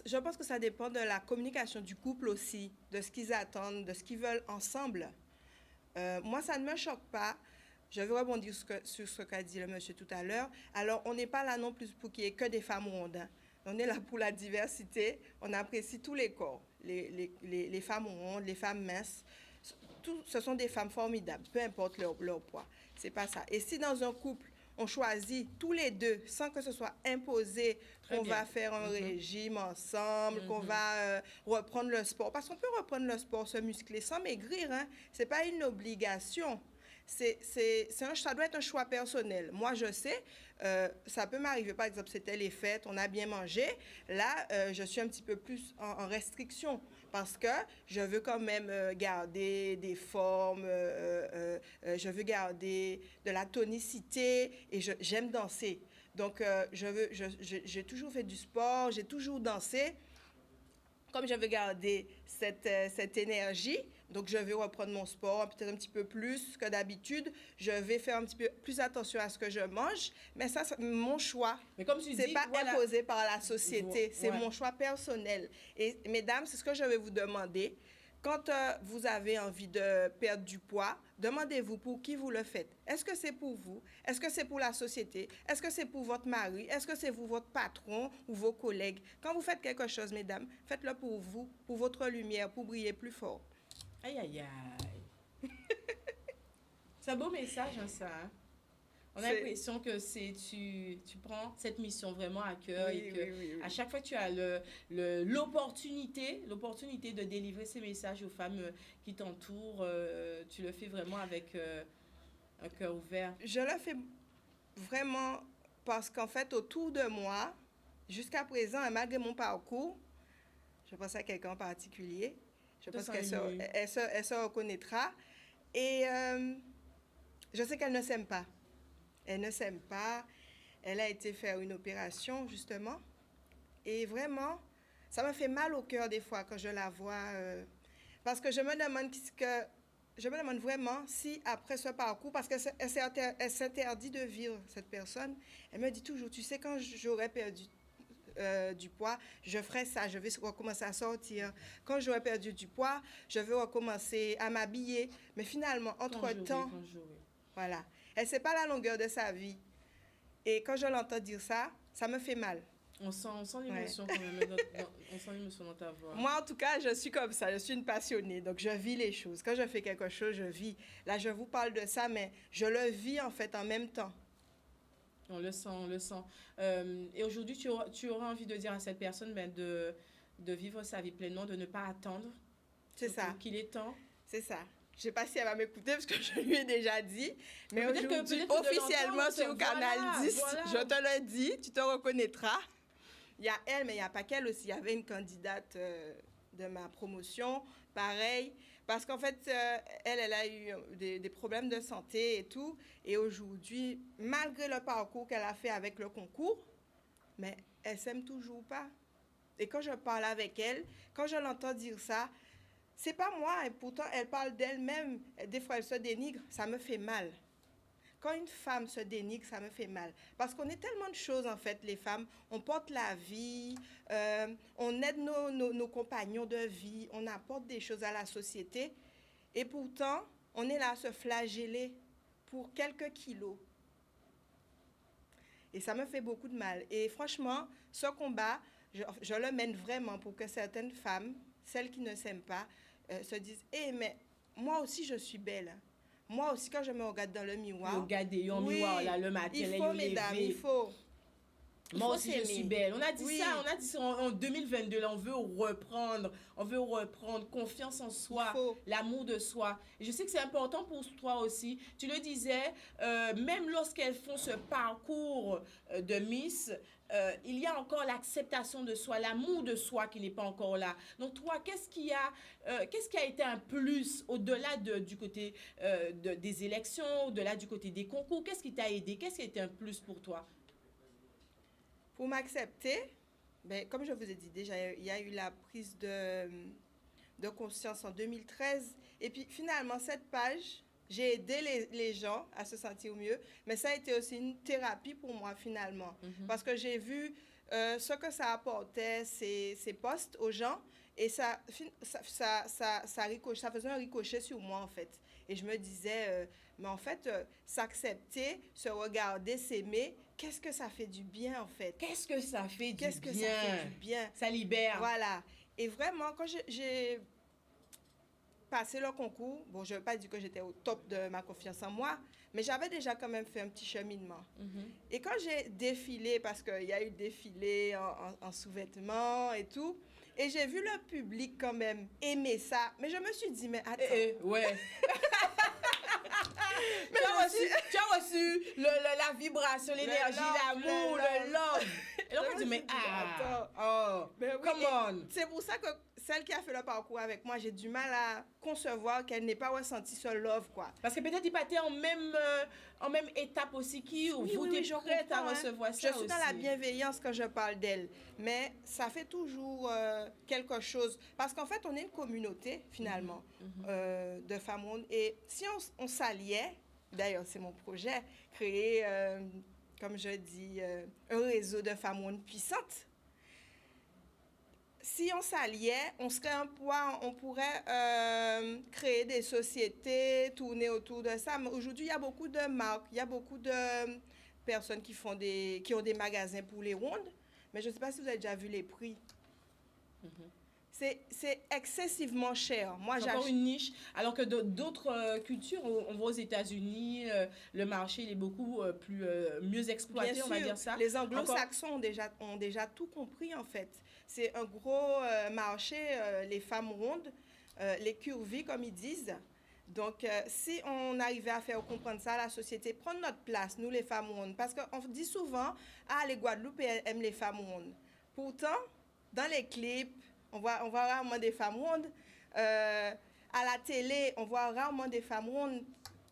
Je pense que ça dépend de la communication du couple aussi, de ce qu'ils attendent, de ce qu'ils veulent ensemble. Moi, ça ne me choque pas. Je vais rebondir sur ce qu'a dit le monsieur tout à l'heure. Alors, on n'est pas là non plus pour qu'il n'y ait que des femmes rondes. Hein. On est là pour la diversité. On apprécie tous les corps. Les femmes rondes, les femmes minces. Ce sont des femmes formidables, peu importe leur poids. C'est pas ça. Et si dans un couple, on choisit tous les deux, sans que ce soit imposé, qu'on va faire un régime ensemble, qu'on va reprendre le sport. Parce qu'on peut reprendre le sport, se muscler sans maigrir. Hein. Ce n'est pas une obligation. Ça doit être un choix personnel. Moi, je sais, ça peut m'arriver, par exemple, c'était les fêtes, on a bien mangé. Là, je suis un petit peu plus en restriction parce que je veux quand même garder des formes, je veux garder de la tonicité et j'aime danser. Donc, j'ai toujours fait du sport, j'ai toujours dansé. Comme je veux garder cette énergie, donc je vais reprendre mon sport peut-être un petit peu plus que d'habitude. Je vais faire un petit peu plus attention à ce que je mange. Mais ça, c'est mon choix. Mais comme tu dis, c'est pas imposé par la société. C'est mon choix personnel. Et mesdames, c'est ce que je vais vous demander. Quand vous avez envie de perdre du poids, demandez-vous pour qui vous le faites. Est-ce que c'est pour vous? Est-ce que c'est pour la société? Est-ce que c'est pour votre mari? Est-ce que c'est pour votre patron ou vos collègues? Quand vous faites quelque chose, mesdames, faites-le pour vous, pour votre lumière, pour briller plus fort. Aïe. C'est un beau message, hein, ça. Hein? On a l'impression que tu prends cette mission vraiment à cœur et que à chaque fois que tu as l'opportunité de délivrer ces messages aux femmes qui t'entourent, tu le fais vraiment avec un cœur ouvert. Je le fais vraiment parce qu'en fait, autour de moi, jusqu'à présent, malgré mon parcours, je pense à quelqu'un en particulier, je pense qu'elle se reconnaîtra et je sais qu'elle ne s'aime pas. Elle ne s'aime pas. Elle a été faire une opération, justement. Et vraiment, ça me fait mal au cœur des fois quand je la vois. Parce que je me demande vraiment si après ce parcours, parce qu'elle s'interdit de vivre, cette personne, elle me dit toujours, tu sais, quand j'aurais perdu du poids, je ferai ça, je vais recommencer à sortir. Quand j'aurai perdu du poids, je vais recommencer à m'habiller. Mais finalement, entre-temps, voilà, elle ne sait pas la longueur de sa vie. Et quand je l'entends dire ça, ça me fait mal. On sent l'émotion quand même, on sent l'émotion dans ta voix. Moi, en tout cas, je suis comme ça, je suis une passionnée, donc je vis les choses. Quand je fais quelque chose, je vis. Là, je vous parle de ça, mais je le vis en fait en même temps. On le sent. Et aujourd'hui, tu auras envie de dire à cette personne de vivre sa vie pleinement, de ne pas attendre. C'est ça. Qu'il est temps. C'est ça. Je ne sais pas si elle va m'écouter parce que je lui ai déjà dit. Mais aujourd'hui, officiellement sur Canal 10, je te le dis, tu te reconnaîtras. Il y a elle, mais il n'y a pas qu'elle aussi. Il y avait une candidate de ma promotion, pareil. Parce qu'en fait, elle a eu des problèmes de santé et tout. Et aujourd'hui, malgré le parcours qu'elle a fait avec le concours, mais elle ne s'aime toujours pas. Et quand je parle avec elle, quand je l'entends dire ça, c'est pas moi. Et pourtant, elle parle d'elle-même. Des fois, elle se dénigre. Ça me fait mal. Quand une femme se dénigre, ça me fait mal. Parce qu'on est tellement de choses, en fait, les femmes. On porte la vie, on aide nos compagnons de vie, on apporte des choses à la société. Et pourtant, on est là à se flageller pour quelques kilos. Et ça me fait beaucoup de mal. Et franchement, ce combat, je le mène vraiment pour que certaines femmes, celles qui ne s'aiment pas, se disent « Eh, mais moi aussi, je suis belle. » Moi aussi, quand je me regarde dans le miroir... Regarder un miroir, là, le matin, il faut, mesdames, il faut. Moi aussi, je suis belle. On a dit ça en 2022. Là, on veut reprendre confiance en soi, l'amour de soi. Et je sais que c'est important pour toi aussi. Tu le disais, même lorsqu'elles font ce parcours de Miss, il y a encore l'acceptation de soi, l'amour de soi qui n'est pas encore là. Donc toi, qu'est-ce qui a été un plus au-delà du côté des élections, au-delà du côté des concours? Qu'est-ce qui t'a aidé? Qu'est-ce qui a été un plus pour toi? Pour m'accepter, ben, comme je vous ai dit déjà, il y a eu la prise de conscience en 2013. Et puis finalement, cette page, j'ai aidé les gens à se sentir mieux. Mais ça a été aussi une thérapie pour moi finalement. Parce que j'ai vu ce que ça apportait, ces posts aux gens. Et ça faisait un ricochet sur moi en fait. Et je me disais, mais en fait, s'accepter, se regarder, s'aimer, qu'est-ce que ça fait du bien en fait? Qu'est-ce que ça fait du bien? Qu'est-ce que ça fait du bien? Ça libère. Voilà. Et vraiment, quand j'ai passé le concours, bon, je ne veux pas dire que j'étais au top de ma confiance en moi, mais j'avais déjà quand même fait un petit cheminement. Et quand j'ai défilé, parce qu'il y a eu défilé en sous-vêtements et tout, et j'ai vu le public quand même aimer ça, mais je me suis dit, mais attends. Ouais. Mais tu as reçu la vibration, l'énergie, l'amour, le love. Et donc on dit, mais come on. C'est pour ça que celle qui a fait le parcours avec moi, j'ai du mal à concevoir qu'elle n'ait pas ressenti ce love, quoi. Parce que peut-être il partait en même étape aussi vous êtes prête à recevoir ça aussi. Je suis dans la bienveillance quand je parle d'elle, mais ça fait toujours quelque chose. Parce qu'en fait, on est une communauté, finalement, de femmes rondes. Et si on s'alliait, d'ailleurs, c'est mon projet, créer, comme je dis, un réseau de femmes rondes puissantes. Si on s'alliait, on serait un poids, on pourrait créer des sociétés, tourner autour de ça. Mais aujourd'hui, il y a beaucoup de marques, il y a beaucoup de personnes qui ont des magasins pour les rondes. Mais je ne sais pas si vous avez déjà vu les prix. C'est excessivement cher. Moi, c'est encore une niche. Alors que d'autres cultures, on voit aux États-Unis, le marché il est beaucoup mieux exploité, bien on va dire ça. Les anglo-saxons ont déjà tout compris, en fait. C'est un gros marché, les femmes rondes, les curvy, comme ils disent. Donc, si on arrivait à faire comprendre ça à la société, prendre notre place, nous, les femmes rondes, parce qu'on dit souvent, les Guadeloupéens aiment les femmes rondes. Pourtant, dans les clips, on voit rarement des femmes rondes. À la télé, on voit rarement des femmes rondes.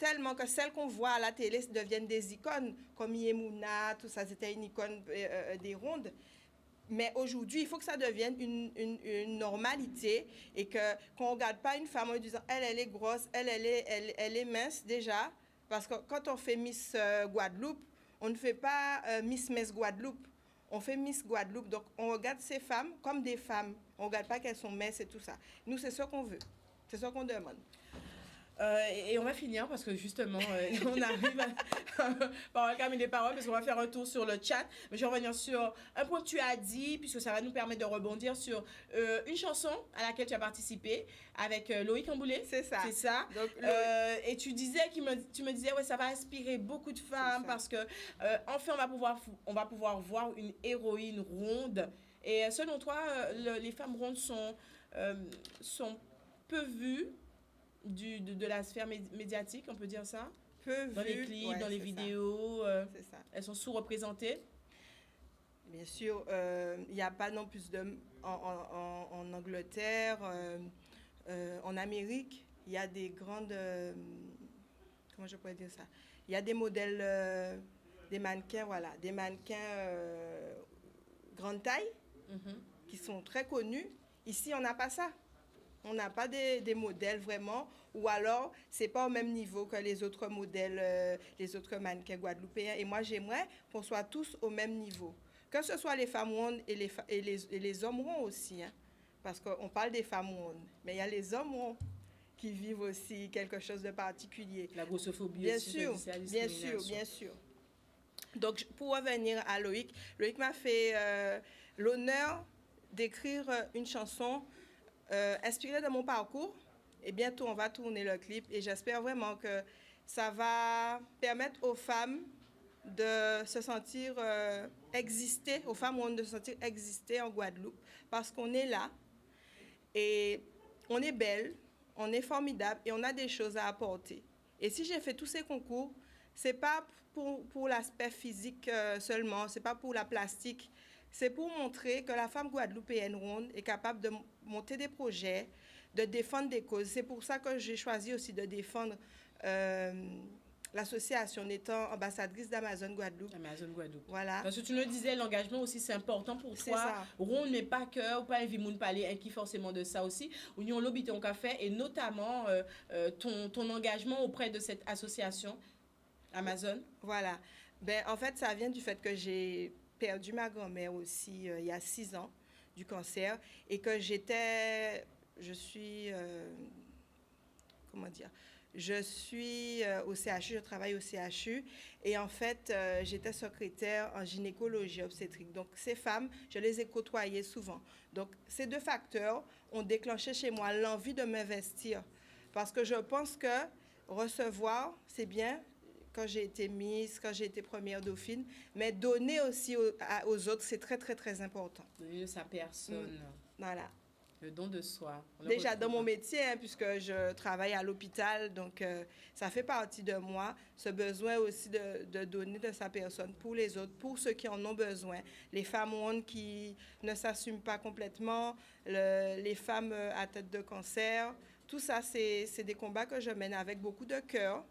tellement que celles qu'on voit à la télé deviennent des icônes, comme Yemuna, tout ça, c'était une icône des rondes. Mais aujourd'hui, il faut que ça devienne une normalité et qu'on ne regarde pas une femme en disant « elle est grosse, elle est mince déjà ». Parce que quand on fait Miss Guadeloupe, on ne fait pas Miss Guadeloupe. On fait Miss Guadeloupe. Donc, on regarde ces femmes comme des femmes. On ne regarde pas qu'elles sont minces et tout ça. Nous, c'est ce qu'on veut. C'est ce qu'on demande. Et on va finir parce que justement, on arrive à calmer les paroles parce qu'on va faire un tour sur le chat. Mais je vais revenir sur un point que tu as dit puisque ça va nous permettre de rebondir sur une chanson à laquelle tu as participé avec Loïc Amboulé. C'est ça. C'est ça. Donc, et tu me disais, ouais, ça va inspirer beaucoup de femmes parce que enfin, on va pouvoir voir une héroïne ronde. Et selon toi, les femmes rondes sont peu vues de la sphère médiatique, on peut dire ça, dans les clips, dans les vidéos, elles sont sous-représentées. Bien sûr, il n'y a pas non plus en Angleterre, en Amérique, il y a des grandes, comment je pourrais dire ça, il y a des modèles, des mannequins, voilà, des mannequins grande taille, qui sont très connus. Ici, on n'a pas ça. On n'a pas des modèles vraiment, ou alors c'est pas au même niveau que les autres modèles, les autres mannequins guadeloupéens. Et moi, j'aimerais qu'on soit tous au même niveau. Que ce soit les femmes rondes et les hommes ronds aussi. Hein, parce qu'on parle des femmes rondes, mais il y a les hommes ronds qui vivent aussi quelque chose de particulier. La grossophobie bien aussi, sûr, bien sûr, bien sûr. Donc, pour revenir à Loïc m'a fait l'honneur d'écrire une chanson inspiré de mon parcours. Et bientôt, on va tourner le clip. Et j'espère vraiment que ça va permettre aux femmes de se sentir exister, aux femmes rondes de se sentir exister en Guadeloupe. Parce qu'on est là. Et on est belle, on est formidable et on a des choses à apporter. Et si j'ai fait tous ces concours, c'est pas pour l'aspect physique seulement, c'est pas pour la plastique. C'est pour montrer que la femme guadeloupéenne ronde est capable de monter des projets, de défendre des causes. C'est pour ça que j'ai choisi aussi de défendre l'association en étant ambassadrice d'Amazon Guadeloupe. Amazon Guadeloupe. Voilà. Parce que tu le disais, l'engagement aussi, c'est important pour toi. Ça. Ronde, mais pas que, ou pas un vimoun parler, qui forcément de ça aussi. Où nous, on l'habite en café, et notamment ton engagement auprès de cette association Amazon. Voilà. Ben, en fait, ça vient du fait que j'ai perdu ma grand-mère aussi il y a 6 ans du cancer et que je suis au CHU, je travaille au CHU et en fait j'étais secrétaire en gynécologie obstétrique. Donc ces femmes, je les ai côtoyées souvent. Donc ces 2 facteurs ont déclenché chez moi l'envie de m'investir parce que je pense que recevoir, c'est bien. Quand j'ai été Miss, quand j'ai été première dauphine, mais donner aussi aux autres, c'est très, très, très important. Donner de sa personne. Voilà. Le don de soi. Déjà dans mon métier, hein, puisque je travaille à l'hôpital, donc ça fait partie de moi, ce besoin aussi de donner de sa personne pour les autres, pour ceux qui en ont besoin. Les femmes rondes qui ne s'assument pas complètement, les femmes à tête de cancer, tout ça, c'est des combats que je mène avec beaucoup de cœur.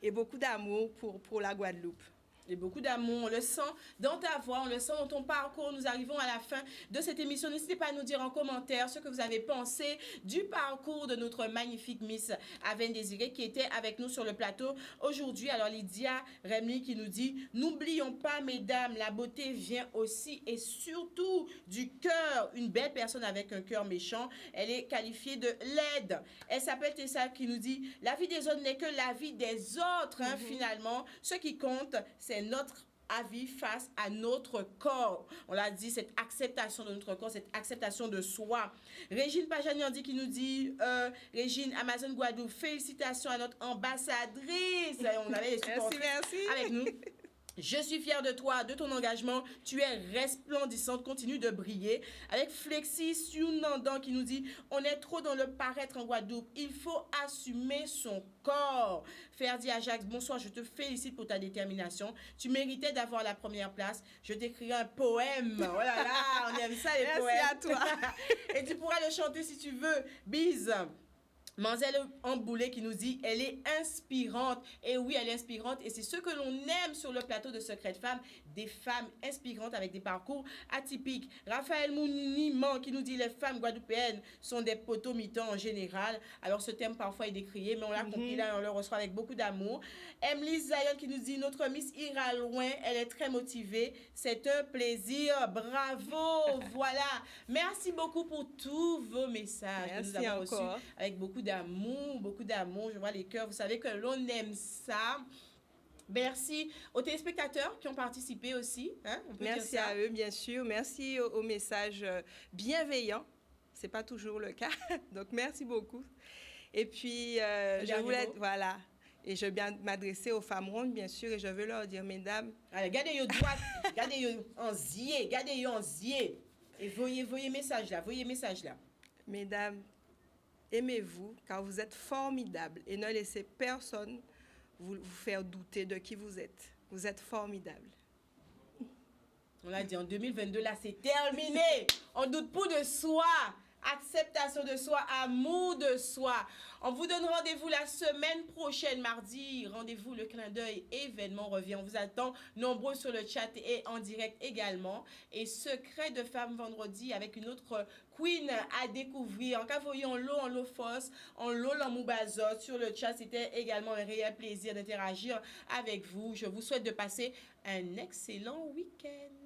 Et beaucoup d'amour pour la Guadeloupe. Et beaucoup d'amour, on le sent dans ta voix, on le sent dans ton parcours. Nous arrivons à la fin de cette émission. N'hésitez pas à nous dire en commentaire ce que vous avez pensé du parcours de notre magnifique Miss Aven Désiré qui était avec nous sur le plateau aujourd'hui. Alors Lydia Remly qui nous dit « N'oublions pas, mesdames, la beauté vient aussi et surtout du cœur. Une belle personne avec un cœur méchant, elle est qualifiée de laide. » Elle s'appelle Tessa qui nous dit « La vie des autres n'est que la vie des autres, hein, finalement. Ce qui compte, c'est notre avis face à notre corps. » On l'a dit, cette acceptation de notre corps, cette acceptation de soi. Régine Pajaniandi qui nous dit Régine, Amazon Guadeloupe, félicitations à notre ambassadrice. On avait les supporters avec nous. Je suis fière de toi, de ton engagement. Tu es resplendissante, continue de briller. Avec Flexi Sunandan qui nous dit « On est trop dans le paraître en Guadeloupe. Il faut assumer son corps. » Ferdi Ajax, bonsoir, je te félicite pour ta détermination. Tu méritais d'avoir la première place. Je t'écrirai un poème. Oh là là, on aime ça les poèmes. Merci à toi. Et tu pourras le chanter si tu veux. Bise. Manzel Amboulé qui nous dit elle est inspirante. Et oui, elle est inspirante. Et c'est ce que l'on aime sur le plateau de Secret de Femmes, des femmes inspirantes avec des parcours atypiques. Raphaël Mouniman qui nous dit les femmes guadeloupéennes sont des potomitans en général. Alors ce thème parfois est décrié, mais on l'a compris là, on le reçoit avec beaucoup d'amour. Emily Zion qui nous dit notre Miss ira loin, elle est très motivée. C'est un plaisir. Bravo. Voilà. Merci beaucoup pour tous vos messages que nous avons reçus avec beaucoup d'amour, je vois les cœurs, vous savez que l'on aime ça. Merci aux téléspectateurs qui ont participé aussi. Hein, on peut merci dire ça. À eux, bien sûr. Merci aux messages bienveillants. Ce n'est pas toujours le cas. Donc, merci beaucoup. Et puis, je voulais... Voilà. Et je veux bien m'adresser aux femmes rondes, bien sûr, et je veux leur dire, mesdames... Allez, gardez-vous droite, gardez-vous en zier. Et voyez message là. Mesdames, aimez-vous car vous êtes formidables et ne laissez personne vous faire douter de qui vous êtes. Vous êtes formidables. On l'a dit, en 2022, là, c'est terminé. On doute plus de soi. Acceptation de soi, amour de soi. On vous donne rendez-vous la semaine prochaine, mardi. Rendez-vous, le clin d'œil événement revient. On vous attend nombreux sur le chat et en direct également. Et Secret de Femmes vendredi avec une autre queen à découvrir. En cas, voyons l'eau en l'eau fosse, en l'eau en moubazot sur le chat. C'était également un réel plaisir d'interagir avec vous. Je vous souhaite de passer un excellent week-end.